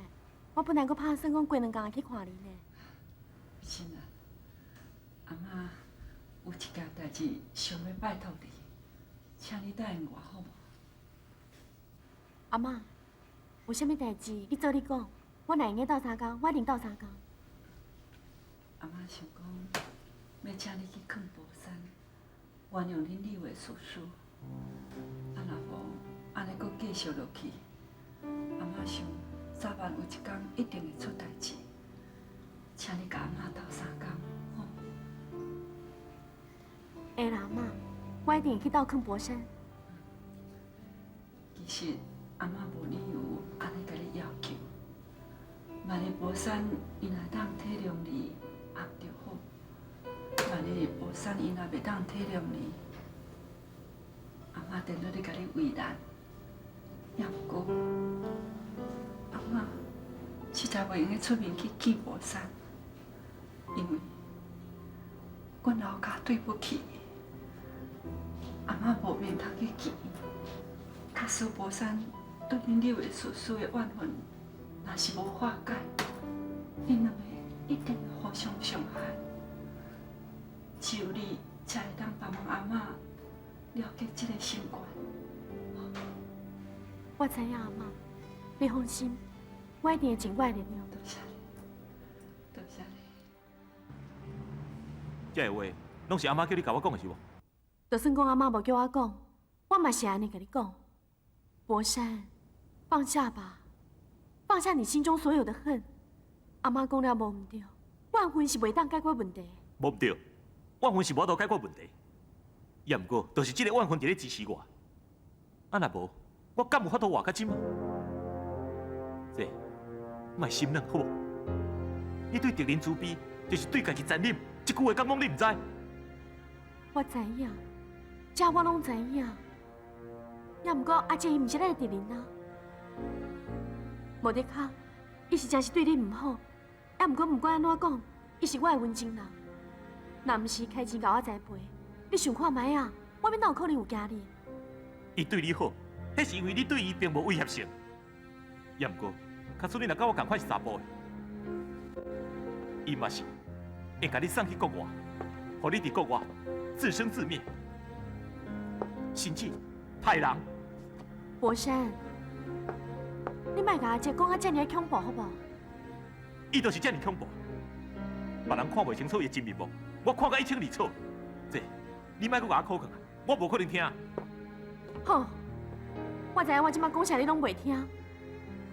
我本来搁打算讲过两天去看你呢。是啊，阿妈有一件代志想要拜托你，请你答应我好无？阿嬷，有啥物代志你做你讲，我若用个斗相共，我一定斗相共。阿妈想讲，要请你去垦婆山，原谅恁李伟叔叔。啊，若无安尼搁继续落去，阿妈想早晚有一天一定会出代志，请你甲阿妈斗相共，好？会啦，阿嬷，我一定会去斗垦婆山。其实阿妈无理由安尼甲你要求，万一婆山伊若当体谅你，也就好；万一婆山伊若袂当体谅你，阿妈定在咧甲你为难。也毋过，阿妈实在袂用个出面去见婆山，因为阮老家对不起，阿妈无面通去见。假使婆山对恁六位叔叔的怨恨，若是无化解，恁两个一定会互相伤害。只有你才会当帮忙阿妈了结这个心愿。我知影，阿嬷，你放心，我一定会尽我的力量。多谢你，多谢你。这个话拢是阿妈叫你甲我讲的是无？就算讲阿嬷无叫我讲，我嘛是安尼甲你讲。博山，放下吧，放下你心中所有的恨。阿嬷讲了无唔对，怨恨是袂当解决问题。无唔对，怨恨是无法度解决问题。也毋过，就是这个怨恨伫咧支持我。啊，若无，我敢有法度活较深啊？这，莫心软好无？你对敌人慈悲，就是对家己残忍。这句话敢讲你唔知？我知影，这我拢知影。也毋过阿姐伊毋是咱的敌人啊。无得卡，伊是真是对你唔好。也毋过毋管安怎讲，伊是我的温情人。若毋是开钱甲我栽培，你想看卖啊？我要哪有可能有惊你？伊对你好，迄是因为你对伊并无威胁性。也毋过，假使你若甲我同款是查甫的，伊嘛是会甲你送去国外，互你伫国外自生自灭，甚至害人。博山，你莫甲阿姐讲啊遮尔恐怖好无？伊就是遮尔恐怖，别人看袂清楚伊真面目，我看甲一清二楚。这，你莫阁甲我口劝啊，我无可能听。好，我知影我即摆讲啥你拢袂听，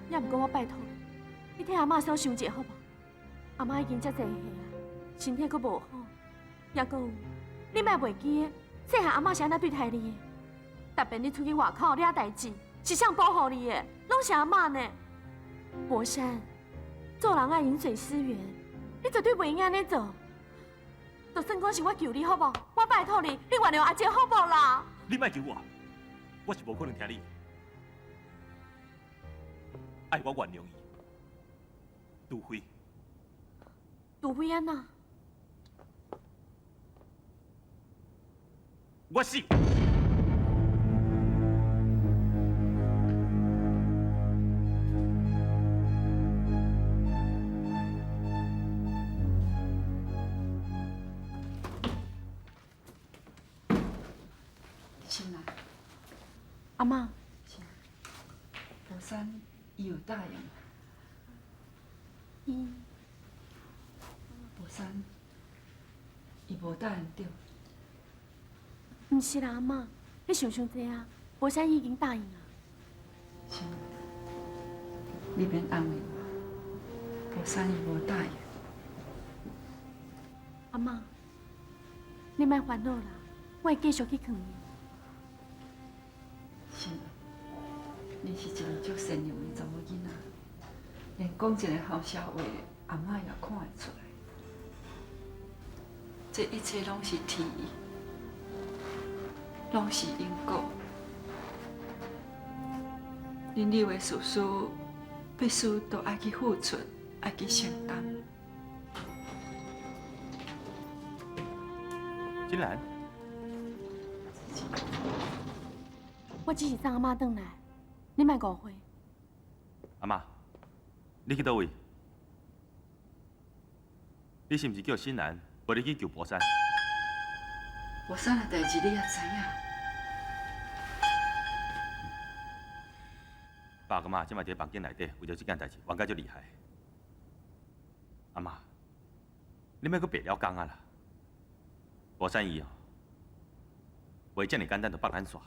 也毋过我拜托你替阿嬷少想者好无？阿嬷已经遮济岁啊，身体阁无好，也阁有，你莫袂记个，细汉阿嬷是安怎对待你的？特别你出去外口了代志，是谁保护你的？拢是阿嬷呢。博山，做人爱饮水思源，你绝对袂用安尼做。就算讲是我求你好无？我拜托你，你原谅阿姐好无啦？你莫求我，我是无可能听你。爱我原谅伊，除非，除非安怎？我死。心来，阿嬷，博山伊有答应。博山，伊伊无答应着。毋是啦，阿妈，你想伤济啊！博山已经答应啊。是，你免安慰我，博山伊无答应。阿妈，你莫烦恼啦，我会继续去劝伊。是，你是一个足善良的查某囡仔，连讲一个好笑话，阿妈也看会出来。这一切拢是天意，拢是因果。恁有的事事，必须都爱去付出，爱去承担。金兰，我只是送阿妈转来，你莫误会。阿妈，你去倒位？你是毋是叫新兰，陪你去救博山？博山的代志你也知影。爸甲妈即摆伫房间内底，为着这件代志，冤家足厉害。阿妈，你莫阁白了讲啊啦！博山伊哦，袂遮尔简单就放咱煞。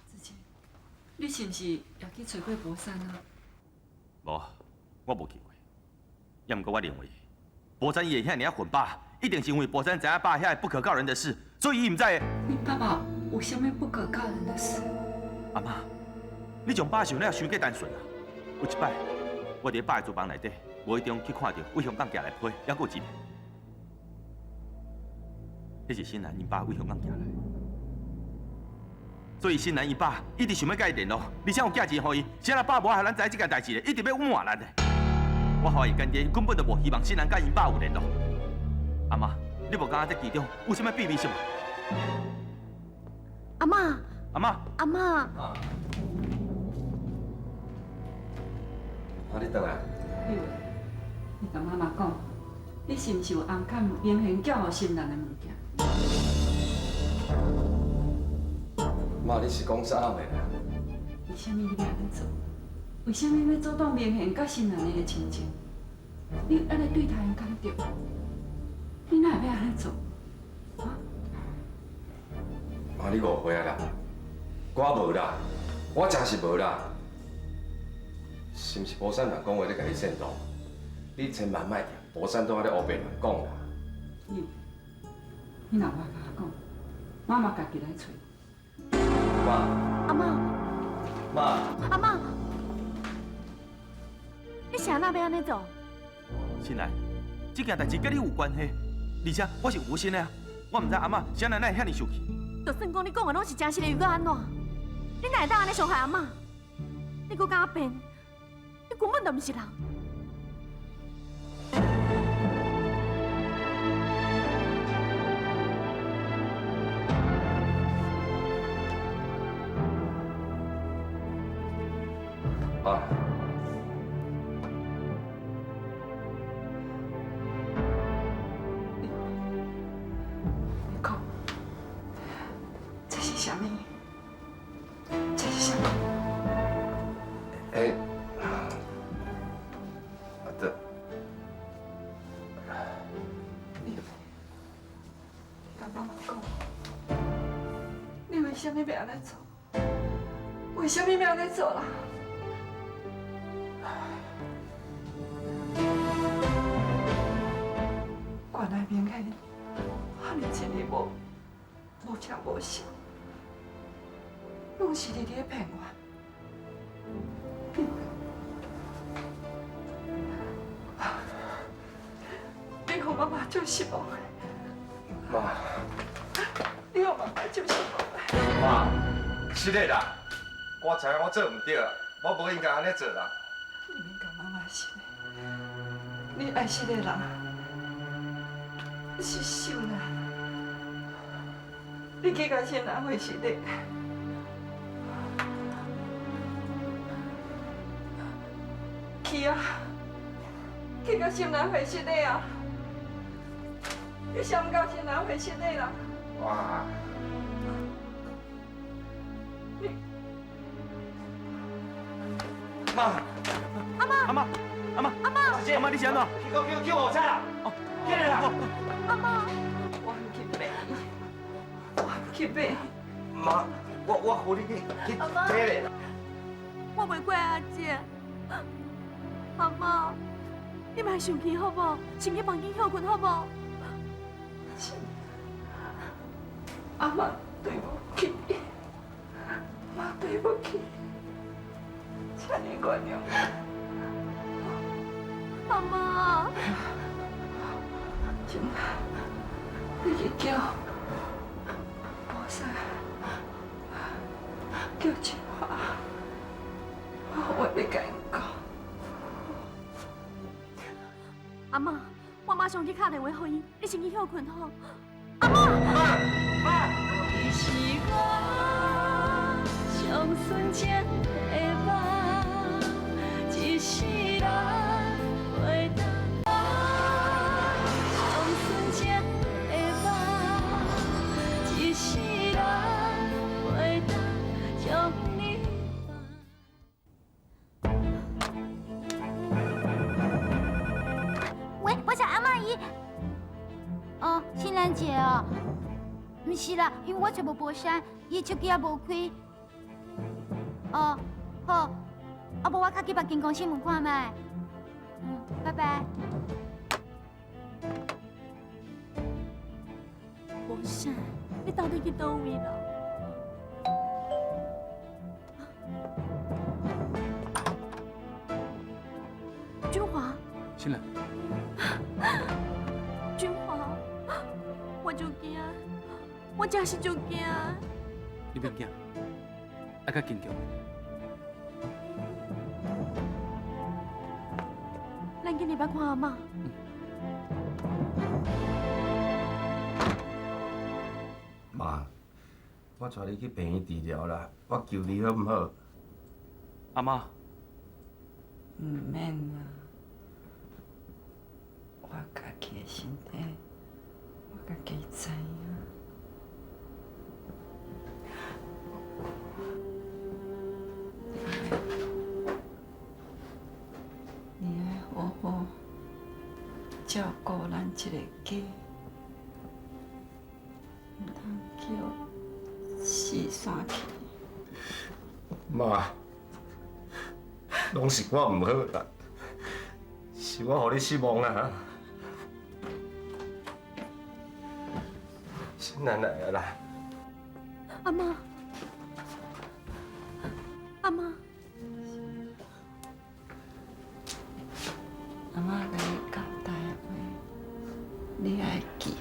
子清，你是毋是也去找过博山啊？无，我无去过。也毋过我认为，博山伊会遐尔混爸，一定是因为博山知影爸遐不可告人的事，所以伊毋知会。你爸爸有啥物不可告人的事？阿妈，你将爸想了伤过单纯啊！有一摆，我伫爸的厨房内底，无意中去看到为香港寄来批，还佫有一个，迄是新兰因爸为香港寄来，所以新兰因爸一直想要甲伊联络，而且有寄钱予伊，谁人爸无害咱知这件代志的，一直要隐瞒咱的。我怀疑干爹根本就无希望新兰甲因爸有联络。阿妈，你无感觉这其中有啥物秘密是无？阿妈。阿妈，阿妈，啊，你倒来。你甲妈妈讲，你是毋是有红磡明贤叫予新兰的物件？妈，你是讲啥物啦？为什么你要安尼做？为什么要阻挡明贤甲新兰的亲情？你安尼对他因敢对？你哪会要安尼做？啊？妈，你误会啊啦！我无啦，我真是无啦。是毋是博山人讲话咧，甲你煽动？你千万莫听博山都喺咧胡白乱讲啦。你若我甲我讲，妈妈家己来找。妈，阿妈，妈，阿妈，你啥那要安尼做？新兰，这件代志甲你有关系，而且我是无心的啊！我唔知阿妈啥人会遐尼生气。就算讲你讲的拢是真实的，又搁安怎？你哪会当安尼伤害阿妈？你搁敢变？你根本就唔是人。啊，你讲，这是啥物？这是啥物？甲妈妈讲，你为什么要安尼做？为什么要安尼做啦？原来明显，汉尼一日无吃无食，拢是你咧骗我。你让妈妈足失望的。妈，你让妈妈足失望的。妈，是的啦，我知影我做唔对，我无应该安尼做啦。你免甲妈妈失的，你爱失的人是秀兰，你去甲新兰会失的。去啊！去甲新兰会失的啊！你想到新兰会失的啦？哇！妈！阿妈！阿妈！阿妈！阿妈！阿妈，你是安怎？叫我车啦！哦，起来啦！阿妈，我唔去买，我唔去买。妈，我扶你去阿妈坐咧。我袂怪阿姐。阿妈，你莫生气好无？先去房间休困好无？阿妈对不起，妈对不起，请你原谅我。阿妈，今你去叫菩萨，叫金华，我要甲因讲。阿妈，我马上去打电话给伊，你先去休困好。阿妈，你是我上纯情的梦，一世人袂当上纯情的梦，一世人袂当将你喂，我是阿妈姨。哦，新兰姐哦，唔是啦，因为我找无无山，伊手机也无开。哦，好，啊无我较去别间公司问看卖。拜拜。无啥，你到底去倒位啦？君华，新兰，君华，我就惊，我真是就惊。你别惊，爱较坚强。咱今日要看阿妈。妈，我带你去病院治疗啦，我求你好唔好？阿妈，唔免啦，我家己的身体，我家己知影。你要好好照顾咱这个家，唔通叫死散去。妈，拢是我唔好啦，是我互你失望啦。新兰来啊啦！阿妈，阿妈，阿妈甲你交代的话，你爱记的，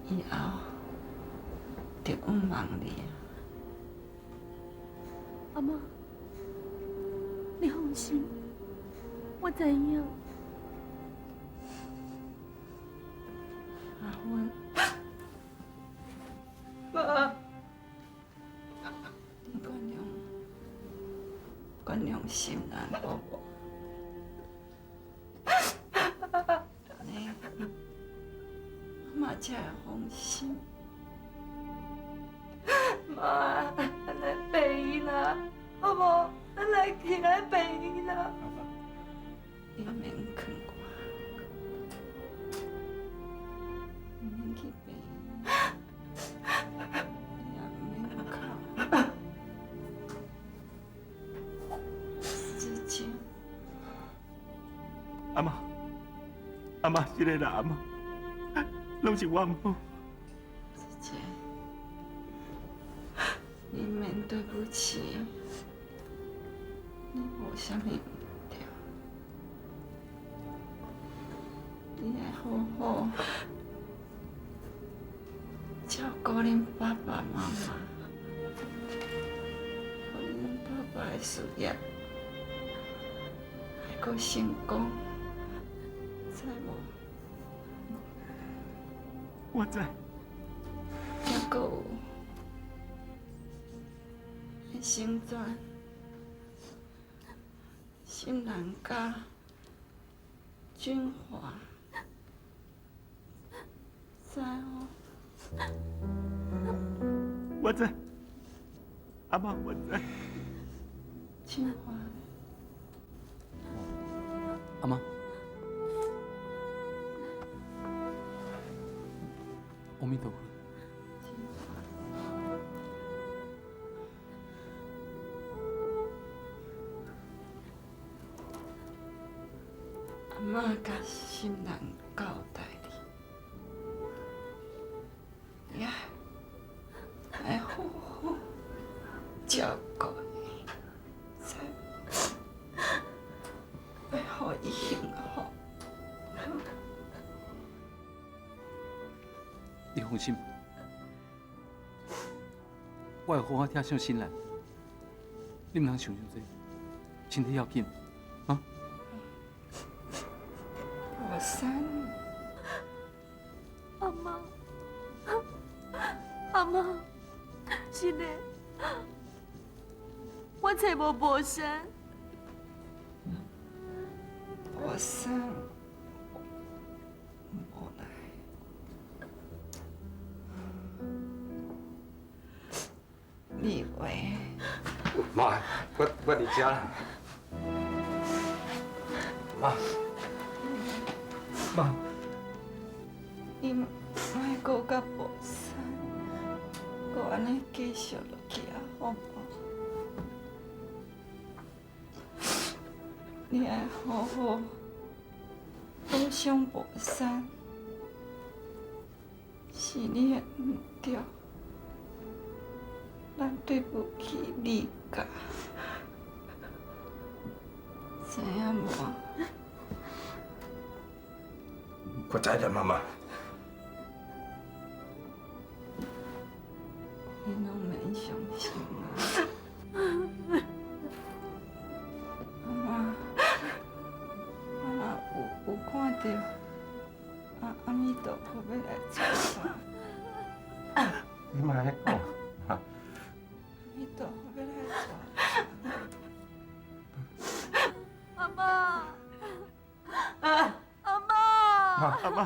以后着勿忘你啊。阿妈，你放心，我知影。阿芬，爸，你原谅心兰好无？安尼，阿妈才会放心。妈，咱来陪伊啦，好无？咱来起来陪伊啦。你免困我，你免去陪伊，你也免哭。之前，阿妈，阿妈，这个啦，阿妈，拢是我唔好。之前，你免对不起，你无啥物唔对，你要好好照顾恁爸爸妈妈，互恁爸爸的事业还阁成功，知无？我知。还阁有会成全新兰甲俊华，知无？我知，阿妈我知。俊华，阿妈，阿弥陀佛。阿妈甲心人交代你，呀，要好好照顾伊，要互伊幸福。你放心，我会好好疼惜心兰。你唔通想这，身体要紧，啊？我山，阿妈，阿妈，是的，我找无宝山。宝山，无来。你喂。妈，我伫遮啦。妈，你莫搁甲宝山，搁安尼继续落去啊，好无？你要好好多想宝山，是你的唔对，咱对不起你家，知影无？我知啦，妈妈。你拢免伤心啊！阿妈有看到阿弥陀佛要来找我。你莫安尼讲，阿弥陀佛要来找我。阿妈，阿妈，阿妈。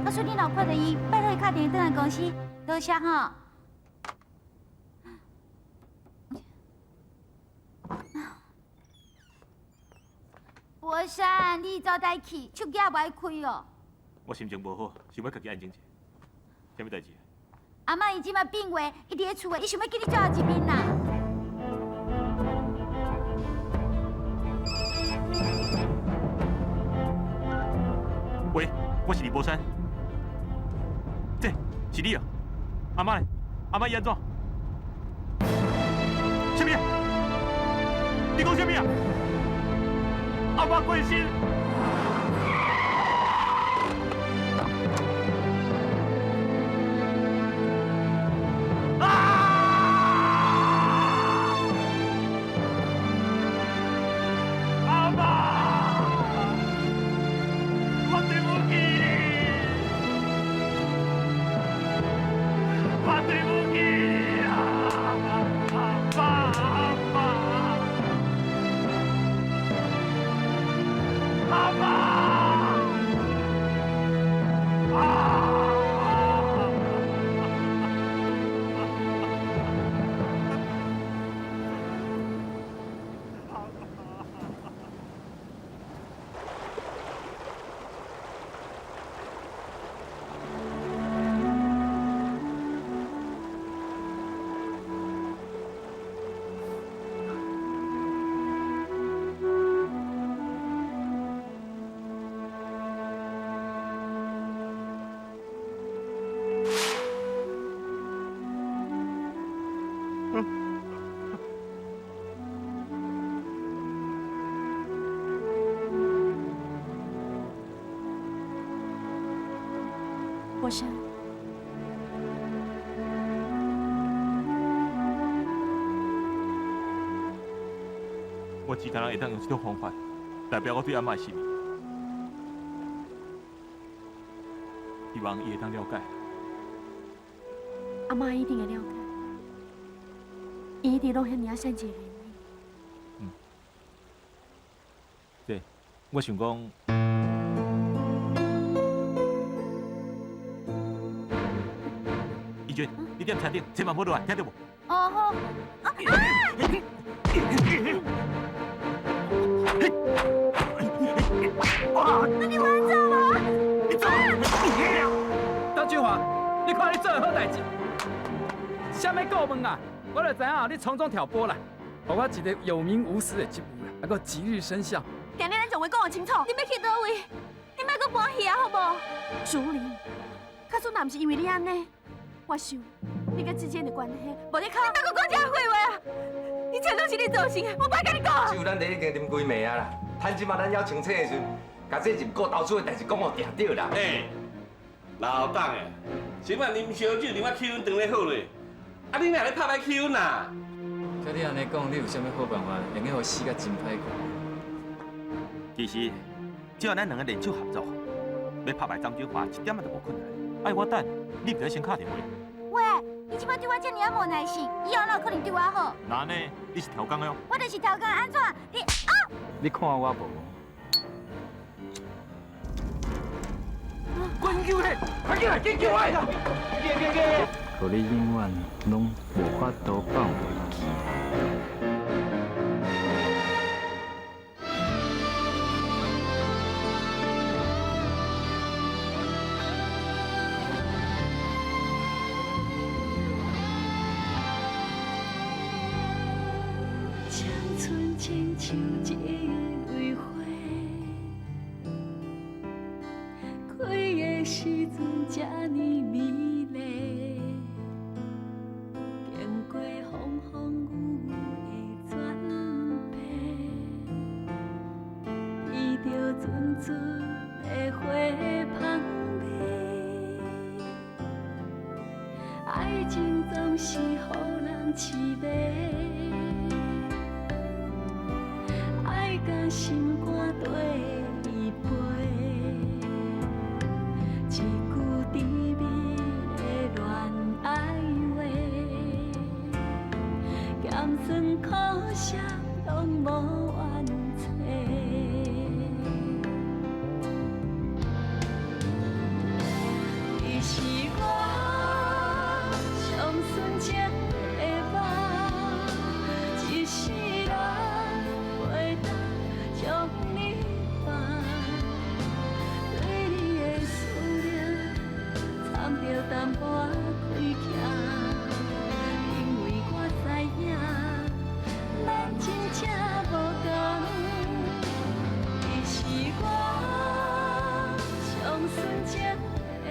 告诉你老婆的伊，拜托伊打电话回来公司，多谢哈。博山，你早带去，手机也袂开哦。我心情无好，想要家己安静一下。什么代志？阿妈伊即马变话，伊伫咧厝诶，伊想要叫你最后一面啦。喂，我是李博山。这是你啊？阿妈呢？阿妈伊安怎？什么？你讲什么啊？阿妈过身。博山，我只敢会当用这种方法代表我对阿妈的心意，希望伊会当了解。阿妈一定会了解，伊一直拢遐尔善解人意。对，我想讲，怡娟，你踮车顶，千万莫落来，听到无？哦好。那你玩走了？你走！张俊华，你看你做的好代志，啥物顾问啊？我就知影你从中挑拨啦，给我一个有名无实的职务啦，还佫吉日生肖。今日咱将话讲清楚，你要去倒位？你莫佫搬戏啊，好无？朱玲，假使若毋是因为你安尼，我想你甲之间的关系，无你靠。你莫佫讲这废话啊！一切都是你造成的，我不甲你讲。就咱第一间啉几暝啊啦，趁即马咱要清醒的时阵，甲这入股投资的代志讲互定着啦。老党诶，即摆啉烧酒，啉啊气温长咧好咧，啊你哪咧拍歹气温啊？照你安尼讲，你有啥物好办法，能够互死甲真歹过？其实，只要咱两个联手合作，要拍败张俊华一点仔都无困难。爱我等，你唔要先敲电话。喂，你即摆对我遮尔啊无耐心，以后哪有可能对我好？那呢？你是调工的哦。我就是调工，安怎？你啊！你看我无？滚球嘞！快进来，紧叫我！互你永远拢无法度放袂记。青春亲像一蕊花，开的时阵这呢美丽，经过风风雨雨的转变，闻着阵阵的花香味，爱情总是予人痴迷。甲心肝底离杯，一句甜蜜的恋爱话，咸酸苦涩拢无怨猜。你是我上纯情的梦，一世人袂当。将你放，对你的思念掺着淡薄开腔。